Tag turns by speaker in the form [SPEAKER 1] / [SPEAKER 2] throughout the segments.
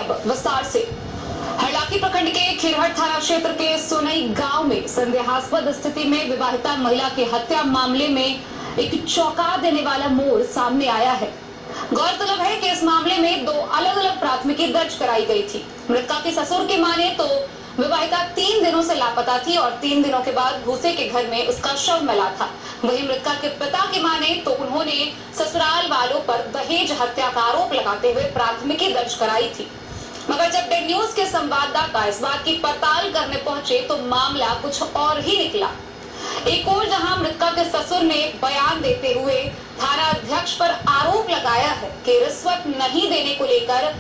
[SPEAKER 1] अब विस्तार से। हरलाखी प्रखंड के खिरहट थाना क्षेत्र के सोनई गांव में संदेहास्पद स्थिति में विवाहिता महिला की हत्या मामले में एक चौंका देने वाला मोड़ सामने आया है। गौरतलब है कि इस मामले में 2 अलग-अलग प्राथमिकी दर्ज कराई गई थी। मृतका के ससुर की माने तो विवाहिता 3 दिनों से लापता थी और 3 दिनों के बाद भूसे के घर में उसका शव मिला था। वहीं मृतका के पिता की माने तो उन्होंने ससुराल वालों पर दहेज हत्या का आरोप लगाते हुए प्राथमिकी दर्ज कराई थी। मगर जब डेड न्यूज के संवाददाता इस बात की पड़ताल करने पहुंचे तो मामला कुछ और ही निकला। एक और जहां मृतका के ससुर ने बयान देते हुए थाना अध्यक्ष पर आरोप लगाया है कि रिश्वत नहीं देने को लेकर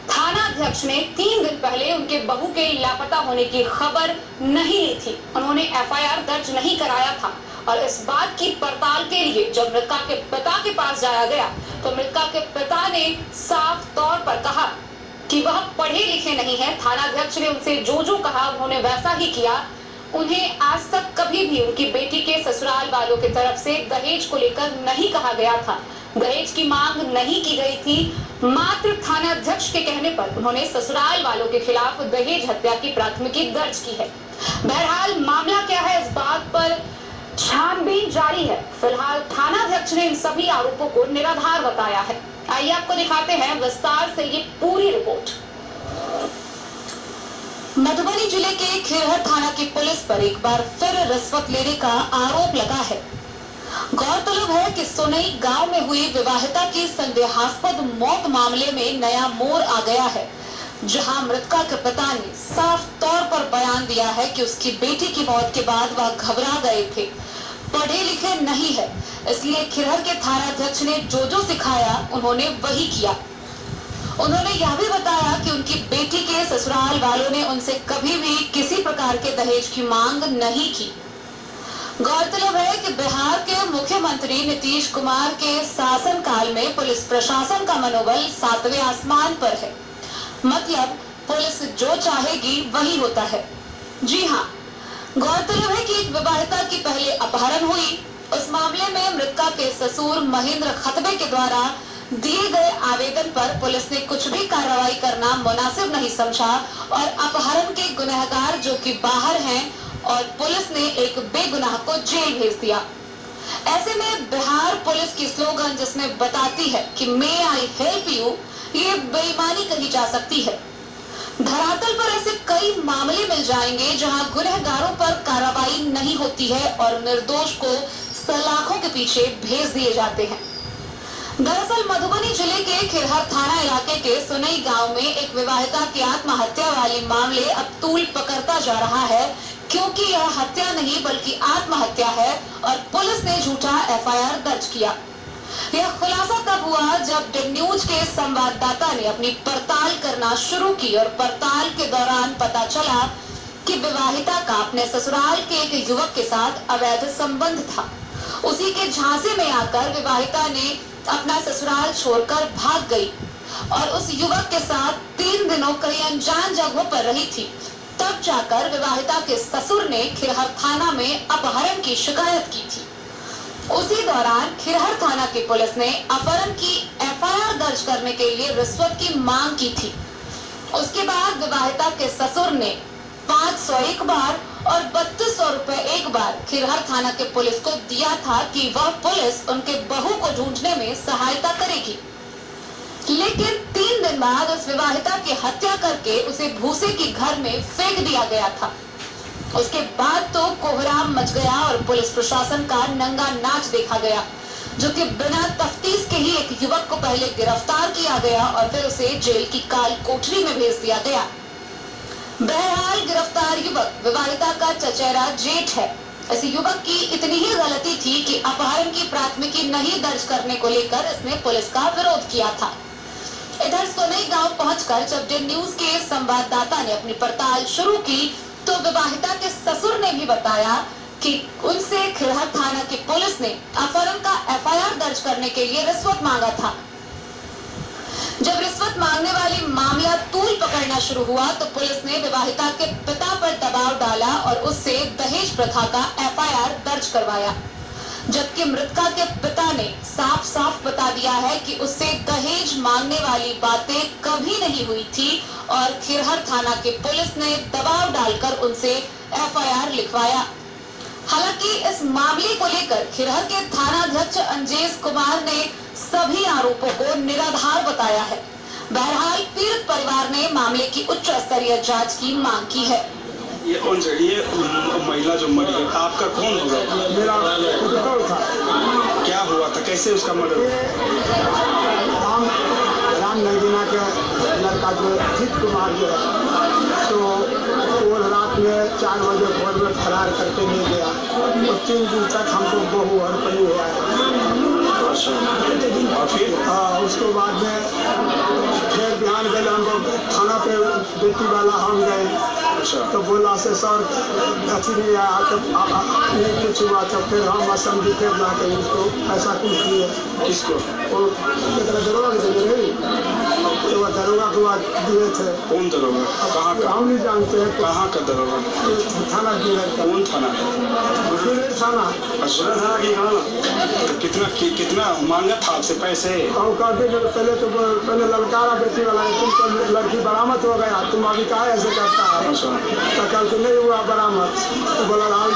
[SPEAKER 1] थाना अध्यक्ष ने 3 दिन पहले उनके बहू के लापता होने की खबर नहीं ली थी। उन्होंने एफआईआर दर्ज नहीं कराया था और इस बात की पड़ताल के लिए जब मृतका के पिता के पास जाया गया तो मृतका के पिता ने साफ तौर पर कहा कि वह पढ़े लिखे नहीं है। थाना अध्यक्ष ने उनसे जो कहा उन्होंने वैसा ही किया। उन्हें आज तक कभी भी उनकी बेटी के ससुराल वालों की तरफ से दहेज को लेकर नहीं कहा गया था, दहेज की मांग नहीं की गई थी। मात्र थाना अध्यक्ष के कहने पर उन्होंने ससुराल वालों के खिलाफ दहेज हत्या की प्राथमिकी दर्ज की है। बहरहाल मामला क्या है इस बात पर छानबीन जारी है। फिलहाल थाना अध्यक्ष ने इन सभी आरोपों को निराधार बताया है। आइए आपको दिखाते हैं विस्तार से ये पूरी रिपोर्ट। मधुबनी जिले के खिरहट थाना की पुलिस पर एक बार फिर रिश्वत लेने का आरोप लगा है। गौरतलब है कि सोनई गांव में हुई विवाहिता की संदेहास्पद मौत मामले में नया मोड़ आ गया है, जहां मृतका के पिता ने साफ तौर पर बयान दिया है कि उसकी बेटी की मौत के बाद वह घबरा गए थे, पढ़े लिखे नहीं है, इसलिए खिरहर के थाना अध्यक्ष ने जो सिखाया उन्होंने वही किया। उन्होंने यह भी बताया कि उनकी बेटी के ससुराल वालों ने उनसे कभी भी किसी प्रकार के दहेज की मांग नहीं की। गौरतलब है कि बिहार के मुख्यमंत्री नीतीश कुमार के शासनकाल में पुलिस प्रशासन का मनोबल 7वें आसमान पर है। मतलब पुलिस जो चाहेगी वही होता है। जी हाँ, गौरतलब है कि एक विवाहिता की पहले अपहरण हुई। उस मामले में मृतका के ससुर महेंद्र खतबे के द्वारा दिए गए आवेदन पर पुलिस ने कुछ भी कार्रवाई करना मुनासिब नहीं समझा और अपहरण के गुनहगार जो कि बाहर हैं और पुलिस ने एक बेगुनाह को जेल भेज दिया। ऐसे में बिहार पुलिस की स्लोगन जिसमें बताती है कि मे आई हेल्प यू, ये बेईमानी कही जा सकती है। धरातल पर ऐसे कई मामले मिल जाएंगे जहां गुनहगारों पर कार्रवाई नहीं होती है और निर्दोष को सलाखों के पीछे भेज दिए जाते हैं। दरअसल मधुबनी जिले के खिरहर थाना इलाके के सोनई गांव में एक विवाहिता की आत्महत्या वाली मामले अब तूल पकड़ता जा रहा है, क्योंकि यह हत्या नहीं बल्कि आत्महत्या है और पुलिस ने झूठा एफआईआर दर्ज किया। यह खुलासा तब हुआ जब डेड न्यूज के संवाददाता ने अपनी पड़ताल करना शुरू की और पड़ताल के दौरान पता चला कि विवाहिता का अपने ससुराल के एक युवक के साथ अवैध संबंध था। उसी के झांसे में आकर विवाहिता ने अपना ससुराल छोड़कर भाग गई और उस युवक के साथ 3 दिनों कई अनजान जगहों पर रही थी। तब जाकर विवाहिता के ससुर ने खिरहर थाना में अपहरण की शिकायत की थी। उसी दौरान खिरहर थाना की पुलिस ने अपहरण की एफआईआर दर्ज करने के लिए रिश्वत की मांग की थी। उसके बाद विवाहिता के ससुर ने 500 एक बार और 3200 रुपए एक बार खिरहर थाना के पुलिस को दिया था कि वह पुलिस उनके बहू को ढूंढने में सहायता करेगी। लेकिन 3 दिन बाद उस विवाहिता की हत्या करके उसे भूसे की घर में फेंक दिया गया था। उसके बाद तो कोहराम मच गया और पुलिस प्रशासन का नंगा नाच देखा गया, जो कि बिना तफ्तीश के ही एक युवक को पहले गिरफ्तार किया गया और फिर उसे जेल की काल कोठरी में भेज दिया गया। बहरहाल गिरफ्तार युवक विवाहिता का चचेरा जेठ है। इस युवक की इतनी ही गलती थी कि अपहरण की प्राथमिकी नहीं दर्ज करने को लेकर इसने पुलिस का विरोध किया था। इधर सोनई गांव पहुंचकर जब डेड न्यूज के संवाददाता ने अपनी पड़ताल शुरू की तो विवाहिता के ससुर ने भी बताया कि उनसे खिरहर थाना की पुलिस ने अपहरण का एफआईआर दर्ज करने के लिए रिश्वत मांगा था। जब रिश्वत मांगने वाली मामला तूल पकड़ना शुरू हुआ तो पुलिस ने विवाहिता के पिता पर दबाव डाला और उससे दहेज प्रथा का एफआईआर दर्ज करवाया। जबकि मृतका के पिता ने साफ साफ बता दिया है कि उससे दहेज मांगने वाली बातें कभी नहीं हुई थी और खिरहर थाना की पुलिस ने दबाव डालकर उनसे FIR लिखवाया। हालांकि इस मामले को लेकर खिरहर के थानाध्यक्ष अंजेश कुमार ने सभी आरोपों को निराधार बताया है। बहरहाल पीड़ित परिवार ने मामले की उच्च स्तरीय जांच की मांग की है।
[SPEAKER 2] ये महिला जो मरी है, आपका कौन होगा?
[SPEAKER 3] मेरा पुत्र था।
[SPEAKER 2] क्या हुआ था, कैसे उसका मर्डर?
[SPEAKER 3] राम नगीना के लड़का जो अजीत कुमार जो है, तो वो रात में 4 बजे भोर में फरार करके ले गया और 3 दिन तक हमको बहु और पड़ी हुआ है।
[SPEAKER 2] और फिर
[SPEAKER 3] उसके बाद में फिर बिहान गए, हमको थाना पे बेटी वाला हम गए तो बोला से सर अच्छी नहीं आया तो नहीं कुछ हुआ, तो फिर हम असम जी फिर लाके उसको ऐसा कुछ दिए।
[SPEAKER 2] किसको?
[SPEAKER 3] वो दरोगा के दिए नहीं, तो वह दरोगा को दिए थे।
[SPEAKER 2] कौन दरोगा? कहाँ का?
[SPEAKER 3] हम नहीं जानते हैं।
[SPEAKER 2] कहाँ का दरोगा?
[SPEAKER 3] थाना गिरर का।
[SPEAKER 2] कौन थाना?
[SPEAKER 3] गिरर थाना।
[SPEAKER 2] अच्छा, थाना की कहाँ? कितना मांगा था आपसे पैसे?
[SPEAKER 3] और कहते पहले ललकारा बेटी वाला है, तुम तो लड़की बरामद हो गया, तुम अभी कहा ऐसे करता है? तो कल तो नहीं हुआ बरामद, तो बोला राहुल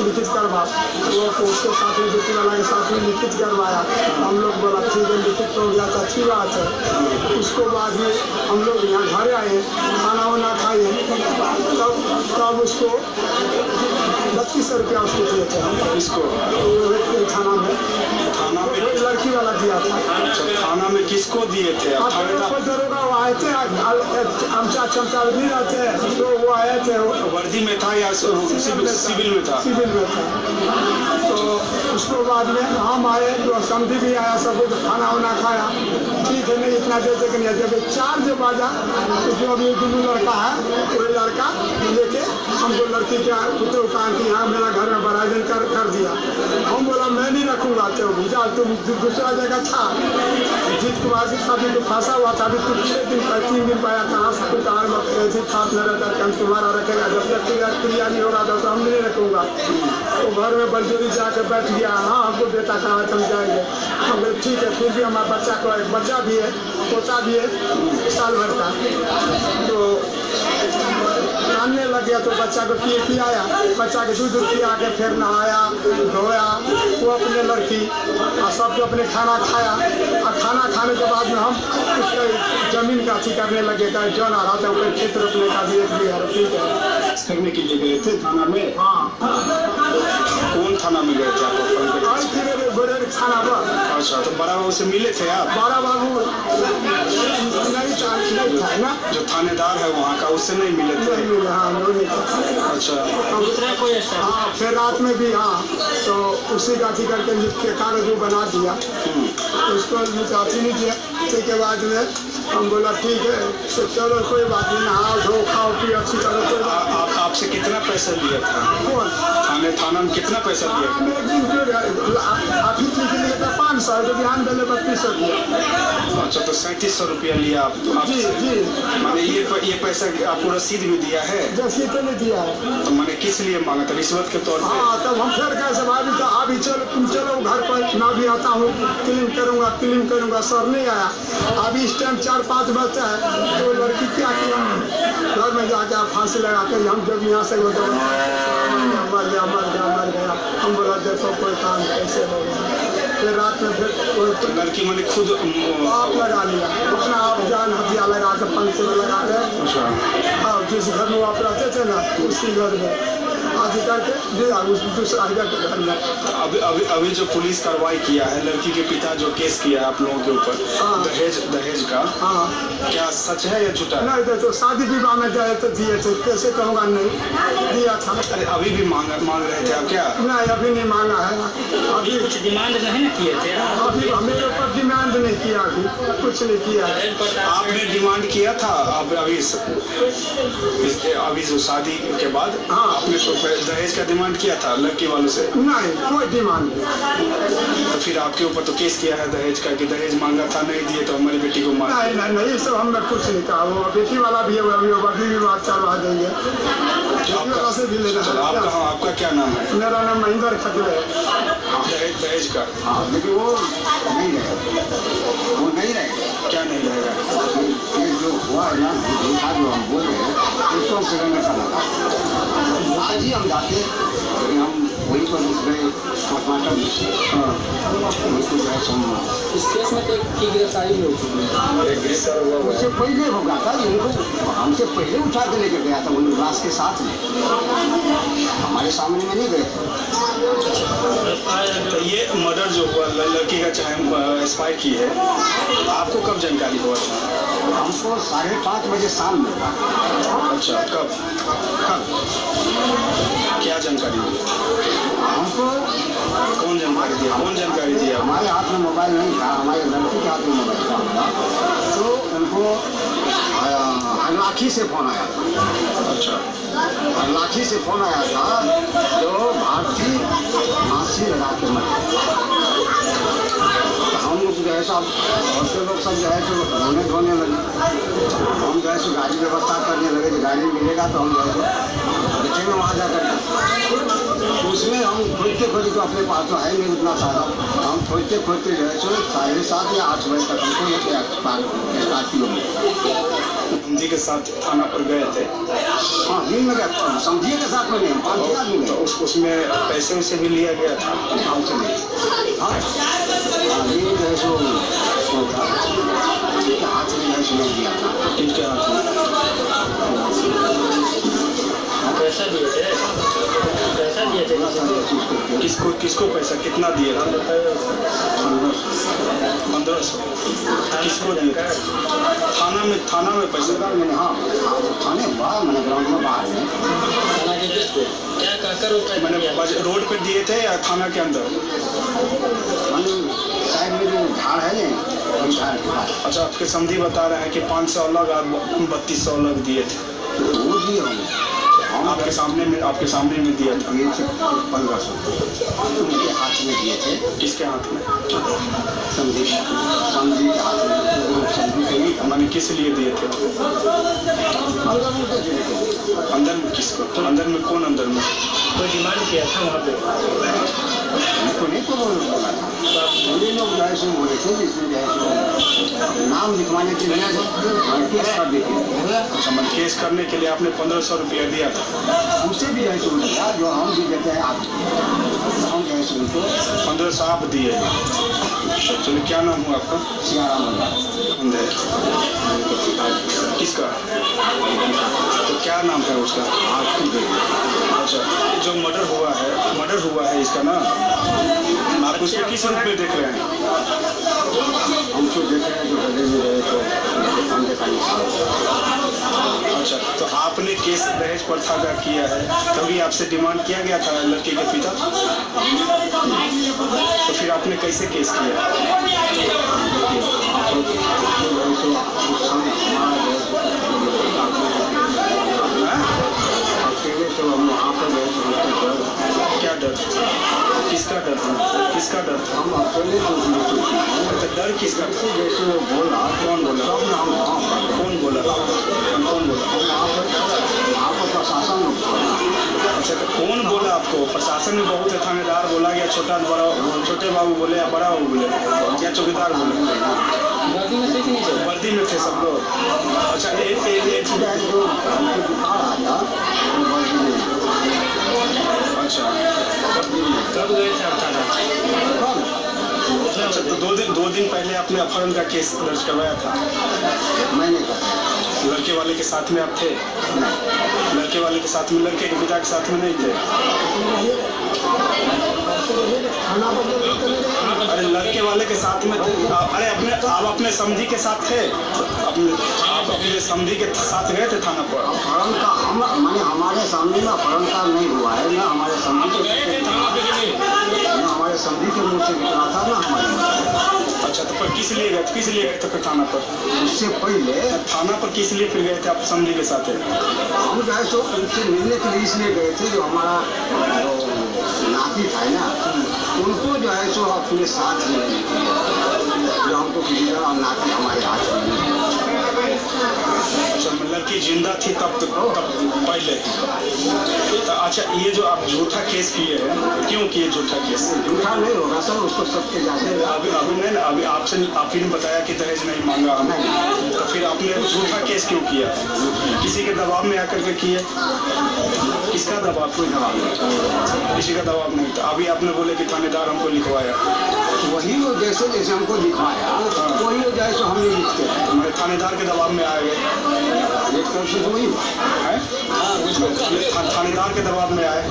[SPEAKER 3] लिखित करवा, वो उसके साथ में बेटी वाला के साथ में लिखित करवाया। हम लोग बोला ठीक है लिखित हो गया तो अच्छी बात है। उसको बाद में हम लोग यहाँ घर आए, खाना वाना खाए, तब उसको 3200 रुपया उसको दिए थे।
[SPEAKER 2] किसको?
[SPEAKER 3] थाना में लड़की वाला दिया था।
[SPEAKER 2] थाना में किसको दिए थे?
[SPEAKER 3] दरोगा वो आए थे, अमचा चमचा भी रहते हैं, तो वो आए थे।
[SPEAKER 2] वर्दी में था या सिविल में था?
[SPEAKER 3] सिविल में था। तो उसको बाद में हम आए तो समझी भी आया, सब कुछ खाना वाना खाया, ठीक है नहीं इतना देर तक नहीं। जब 4 जो बाजा तो जो अभी दोनों लड़का है, वो लड़का लेके हमको लड़की के पुत्र कान की यहाँ मेरा घर में बराजन कर दिया। हम बोला मैं नहीं रखूँगा, तो भूजा तुम दूसरा जगह था। अजीत कुमार के साथ तो फंसा हुआ था, अभी तुम 3 दिन पाया कहाँ से तुम कहाँ साथ में रहता है, तुम्हारा रखेगा, जब तक क्रिया नहीं होगा तो हम नहीं रखूँगा। तो घर में बलजोरी जाके बैठ गया, हाँ हमको बेटा कहाँ हम जाएंगे। हम बोले ठीक है, फिर भी हमारे बच्चा को एक बच्चा भी है, पोता भी है साल भर का, तो कानने लग गया। तो बच्चा को पियाया, बच्चा के दूध पिया के फिर नहाया धोया वो अपने लड़की और सबको अपने खाना खाया। और खाना खाने के बाद में हम उसके जमीन का अथी करने लगे, जो ना रहा था उसके खेत रोपने का भी ठीक है
[SPEAKER 2] करने के लिए गए थे थाना में।
[SPEAKER 3] हाँ।
[SPEAKER 2] कौन थाना में गए थे आप?
[SPEAKER 3] थाना पर।
[SPEAKER 2] अच्छा, तो बड़ा बाबू से मिले थे आप?
[SPEAKER 3] बड़ा बाबू नहीं था ना,
[SPEAKER 2] जो थानेदार है वहाँ का, उससे नहीं मिले थे? अच्छा,
[SPEAKER 3] दूसरा कोई? हाँ, फिर रात में भी हाँ, तो उसी का अथी करके लिख कागज बना दिया, उसको अथी नहीं दिया। उसके बाद में हम बोला ठीक है तो चलो कोई बात नहीं, नहाओ धो खाओ पियो अच्छी तरह कोई बात।
[SPEAKER 2] आपसे कितना पैसा लिया था?
[SPEAKER 3] कौन?
[SPEAKER 2] थाना में कितना पैसा लिया था?
[SPEAKER 3] एक दिन ऑफिस लिख लिया था 500, तो बिहान पहले 3200 दिया।
[SPEAKER 2] अच्छा, तो 3700 रुपया लिया आप?
[SPEAKER 3] जी जी।
[SPEAKER 2] मैंने ये पैसा आपको रसीद भी दिया है?
[SPEAKER 3] रसीद तो नहीं दिया है।
[SPEAKER 2] तो मैंने किस लिए मांगा था? रिश्वत के तौर पे?
[SPEAKER 3] हाँ, तब हम फिर कैसे भाभी तो अभी चलो तुम चलो घर पर, मैं भी आता हूँ, क्लीन करूँगा। सर नहीं आया, अभी इस टाइम 4-5 बजता है, तो लड़की क्या कि हम घर में जाके फांसी लगा के हम जब यहाँ से मर गया। हम बोला देखो कोई काम कैसे होगा। फिर रात में फिर
[SPEAKER 2] लड़की मैंने खुद
[SPEAKER 3] आप लगा लिया, अपना आप जान हथिया लगा के पंखे में लगा के। हाँ, जिस घर में आप रहते थे ना उसी घर में आदि करके दूसरा घर में।
[SPEAKER 2] अभी जो पुलिस कार्रवाई किया है, लड़की के पिता जो केस किया है आप लोगों के ऊपर, दहेज का,
[SPEAKER 3] हाँ
[SPEAKER 2] क्या सच है या झूठा?
[SPEAKER 3] नहीं तो शादी विवाह में गए तो दिए थे, कैसे कहूँगा नहीं दिया था।
[SPEAKER 2] अरे अभी भी मांग रहे थे आप क्या?
[SPEAKER 3] नहीं, अभी नहीं मांगा है। अभी
[SPEAKER 4] कुछ डिमांड नहीं ना किए थे?
[SPEAKER 3] अभी मेरे ऊपर डिमांड नहीं किया, अभी कुछ नहीं किया।
[SPEAKER 2] आपने डिमांड किया था अभी जो शादी के बाद?
[SPEAKER 3] हाँ,
[SPEAKER 2] आपने दहेज का डिमांड किया था लड़की वालों से?
[SPEAKER 3] नहीं, कोई डिमांड नहीं।
[SPEAKER 2] तो फिर आपके ऊपर तो केस किया है दहेज का कि दहेज मांगा था, नहीं दिए तो हमारी बेटी को मार।
[SPEAKER 3] नहीं, ये सब हमने कुछ नहीं कहा। वो बेटी वाला भी है, अभी भी बात चलवा देंगे।
[SPEAKER 2] आपका क्या नाम है?
[SPEAKER 3] मेरा नाम महेंद्र खतरे है।
[SPEAKER 2] दहेज का।
[SPEAKER 4] हाँ, लेकिन वो नहीं रहेगा।
[SPEAKER 2] क्या नहीं रहेगा?
[SPEAKER 4] ये जो हुआ है ना, झूठा जो हम बोल रहे हैं, उसको हम फिगर में करना था। आज ही हम जाते, लेकिन हम वहीं पर दूसरे पोस्टमार्टम उसको जो है
[SPEAKER 5] इस केस में की गिरफ्तारी भी हो चुकी है।
[SPEAKER 4] उससे पहले हो गया था, इनको हमसे पहले उठा के लेकर गया था, उन लाश के साथ में, हमारे सामने में नहीं गए थे।
[SPEAKER 2] तो ये मर्डर जो हुआ लड़की का चाहे एक्सपायर की है, आपको कब जानकारी हुआ था?
[SPEAKER 4] हमको 5:30 बजे शाम में।
[SPEAKER 2] अच्छा, कब क्या जानकारी हुई?
[SPEAKER 4] हमको
[SPEAKER 2] कौन जानकारी दिया?
[SPEAKER 4] हमारे हाथ में मोबाइल नहीं था, हमारे लड़की के हाथ में मोबाइल था, तो उनको हरलाखी से फोन आया था।
[SPEAKER 2] अच्छा,
[SPEAKER 4] हरलाखी से फोन आया था, जो भारती फांसी लगा के मर। हम लोग जो है सब औरतें लोग सब जो है तो धोने लगे, हम जो है सो गाड़ी व्यवस्था करने लगे, जो गाड़ी मिलेगा तो हम जो है तो देखेंगे वहाँ जाकर। उसमें हम खोजते तो अपने पास तो है नहीं उतना सारा, हम खोजते जो है सो 7:30 या 8 बजे तक हमको ये स्कॉर्पियो में
[SPEAKER 2] समझी के साथ थाना पर गए थे।
[SPEAKER 4] हाँ, दिन में गए, समझिए के साथ में नहीं, हम 5 आदमी गए।
[SPEAKER 2] उसमें पैसे उसे भी लिया गया था?
[SPEAKER 4] हमसे नहीं। हाँ, ये जो है सो इनके हाथ में जो है सो नहीं दिया था।
[SPEAKER 2] इनके हाथ में
[SPEAKER 5] पैसा दिए थे?
[SPEAKER 2] किसको पैसा कितना दिए थे? 1500। किसको दिए थे? थाना में पैसा?
[SPEAKER 4] मैंने हाँ थाने बाहर, मैंने ग्राउंड में बाहर में
[SPEAKER 5] क्या कहकर
[SPEAKER 2] मैंने रोड पे दिए थे या थाना के अंदर?
[SPEAKER 4] मैंने साइड में जो झाड़ है ना, उस झाड़ के पास।
[SPEAKER 2] अच्छा, आपके समधी बता रहे हैं कि 500 अलग और 3200 अलग दिए थे।
[SPEAKER 4] वो दिए हम
[SPEAKER 2] आपके सामने में दिया था?
[SPEAKER 4] दिए थे 1500 उनके हाथ में दिए थे।
[SPEAKER 2] किसके हाथ में?
[SPEAKER 4] समझी के हाथ में। समझी के नहीं,
[SPEAKER 2] मैंने किस लिए दिए थे? अंदर में किसको? तो अंदर में कौन? अंदर में
[SPEAKER 5] कोई डिमांड किया था वहाँ पे?
[SPEAKER 4] उनको नहीं तो बोला था, पूरे लोग जो है सो बोले थे, जिसमें जो है सो नाम लिखवाने के लिए केस कर देते।
[SPEAKER 2] अच्छा, मैंने केस करने के लिए आपने 1500 रुपया दिया था?
[SPEAKER 4] उससे भी जो है सो दिया, जो हम भी देते हैं आप, हम जो है सो उनको
[SPEAKER 2] 1500 आप दिए। चलिए, क्या नाम हुआ आपका?
[SPEAKER 4] सियाराम
[SPEAKER 2] अंधेर। किसका? तो क्या नाम है उसका? अच्छा, जो मर्डर हुआ है इसका ना, आप उसको किस रूप में देख रहे हैं?
[SPEAKER 4] हम तो देख रहे हैं जो गले में रहे तो अंधे का निशान।
[SPEAKER 2] अच्छा, तो आपने केस दहेज प्रथा का किया है, तभी आपसे डिमांड किया गया था लड़के के पिता? तो फिर आपने कैसे केस किया?
[SPEAKER 4] अकेले तो हम वहाँ पर गए तो
[SPEAKER 2] क्या डर? किसका डर था? किसका डर था?
[SPEAKER 4] हम अकेले तो
[SPEAKER 2] डर किसका?
[SPEAKER 4] जैसे वो बोला,
[SPEAKER 2] कौन बोला? कौन बोला?
[SPEAKER 4] वहाँ पर प्रशासन।
[SPEAKER 2] अच्छा, तो कौन बोला आपको? प्रशासन में बहुत है, थानेदार बोला या छोटे बाबू बोले या बड़ा बाबू बोले या चौकीदार बोले?
[SPEAKER 5] वर्दी में थे कि नहीं थे?
[SPEAKER 2] वर्दी में थे सब लोग। अच्छा, अच्छा,
[SPEAKER 5] कब गए थे आप थाना?
[SPEAKER 2] अच्छा, तो 2 दिन पहले आपने अपहरण का केस दर्ज करवाया था?
[SPEAKER 4] मैंने
[SPEAKER 2] लड़के वाले के साथ में आप थे? लड़के वाले के साथ में, लड़के के पिता के साथ में नहीं थे? अरे, लड़के वाले के साथ में थे? अरे, आप अपने समधी के साथ थे? आप अपने समधी के साथ गए थे थाना पर?
[SPEAKER 4] अपहरण का माने हमारे सामने में अपहरण का नहीं हुआ है ना, हमारे समधी के मुँह से निकला था ना हमारे।
[SPEAKER 2] अच्छा, तो पर किस लिए गए थे फिर थाना पर?
[SPEAKER 4] उससे पहले
[SPEAKER 2] थाना पर किस लिए फिर गए थे आप समधी के साथ?
[SPEAKER 4] हम जो है सो उनसे मिलने के लिए इसलिए गए थे, जो हमारा नाती था ना, उनको जो है सो अपने साथ लेने के लिए, जो हमको और नाती हमारे हाथ में।
[SPEAKER 2] अच्छा, लड़की जिंदा थी तब पहले तो अच्छा ये जो आप झूठा केस किए हैं, क्यों किए झूठा केस?
[SPEAKER 4] झूठा नहीं होगा सर, उसको सबके जाते
[SPEAKER 2] अभी नहीं ना, अभी आपसे आप ही ने बताया कि दहेज नहीं मांगा हमने, तो फिर आपने झूठा केस क्यों किया? किसी के दबाव में आकर के किए? किसका दबाव? कोई दबाव नहीं, किसी का दबाव नहीं था। अभी आपने बोले कि थानेदार हमको लिखवाया,
[SPEAKER 4] वही वो जैसे जैसे हमको दिखाया वही हो जाए तो हम नहीं लिखते हैं।
[SPEAKER 2] हमारे थानेदार के दबाव में आ गए,
[SPEAKER 4] एक तरफ से वही
[SPEAKER 2] है थानेदार के दबाव में आए।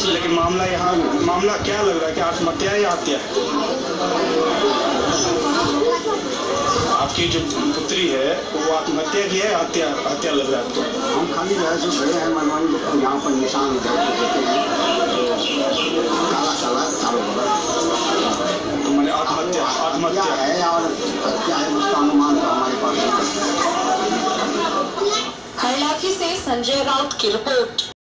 [SPEAKER 2] लेकिन मामला यहाँ मामला क्या लग रहा है कि आत्महत्या या हत्या है? आपकी जो पुत्री है वो आत्महत्या की है, हत्या हत्या लग रहा है आपको?
[SPEAKER 4] हम खाली जो है जो गए हैं मनवानी यहाँ पर निशान देते हैं, काला काला चारों बगल,
[SPEAKER 2] तो मैंने आत्महत्या
[SPEAKER 4] है और हत्या है उसका अनुमान तो हमारे पास।
[SPEAKER 1] हरलाखी से संजय राउत की रिपोर्ट।